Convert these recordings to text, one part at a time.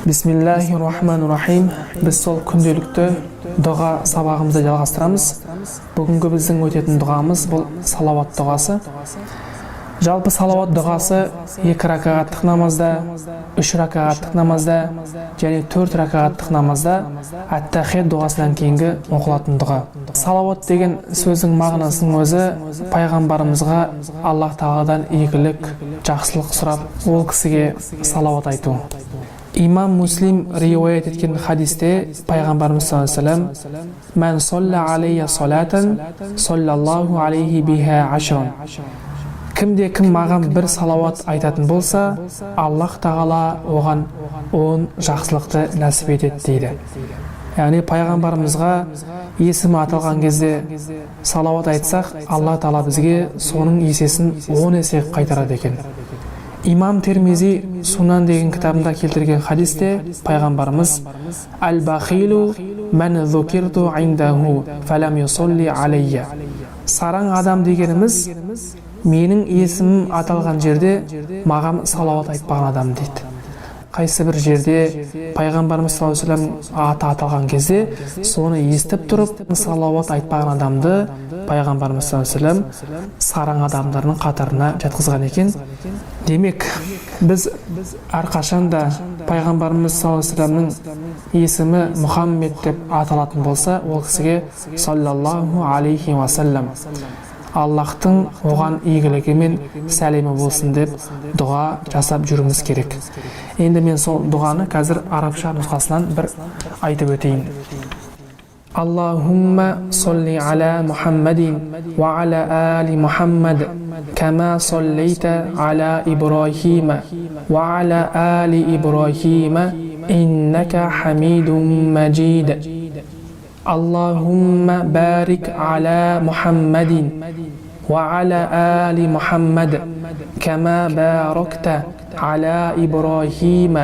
Бисмиллахир-рахманир-рахим. Біз сол күнделікті дұға сабағымызды жалғастырамыз. Бүгінгі біздің өтетін дұғамыз бұл салауат дұғасы. Жалпы салауат дұғасы 2 ракағаттық намазда, 3 ракағаттық намазда және 4 ракағаттық намазда ат-тахият дұғасынан кейінгі оқылатын дұға. Салауат деген сөздің мағынасының өзі пайғамбарымызға Аллах тағаладан игілік, жақсылық сұрап, ол кісіге салауат айту. Имам Муслим риуаят еткен хадисте пайғамбарымыз саллаллаху алейхи ва саллям: "Ман солла алейя салатан, соллаллаху алейхи биха ашран." Кімде-кім маған бір салауат айтатын болса, Аллах тағала оған 10 жақсылықты нәсіп етеді дейді. Яғни пайғамбарымызға есімі аталған кезде салауат айтсақ, Алла тағала бізге соның есесін 10 есе қайтарады екен. Имам Термизи Сунан деген кітабында келтірген хадисте пайғамбарымыз: "Ал-бахилу ман зукирту индаху фалам юсалли алейя." Сараң адам дегеніміз менің есімім аталған жерде маған салауат айтпаған адам дейді. Қайсы бір жерде пайғамбарымыз саллаллаху алейхи ва саллям аты аталған кезде соны естіп тұрып салауат айтпаған адамды пайғамбарымыз саллаллаху алейхи ва саллям сараң адамдардың қатарына жатқызған екен. Демек, біз әрқашанда пайғамбарымыз саллаллаху алейхи ва саллямның есімі Мұхаммед деп аталатын болса, ол кісіге саллаллаху алейхи ва саллям, Аллахтың оған игілігі мен сәлемі болсын деп дұға жасап жүрміз керек. Енді мен сол дұғаны қазір арабша нұсқасынан бір айтып өтейін. Аллахумма солли аля Мухаммадин ва аля али Мухаммад кама соллейта аля Ибрахима ва аля али Ибрахима иннака хамидун маджид. اللهم بارك على محمد وعلى آل محمد كما باركت على إبراهيم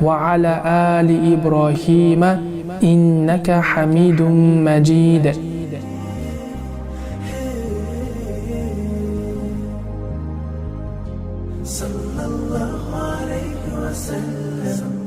وعلى آل إبراهيم إنك حميد مجيد. صلى الله عليه وسلم.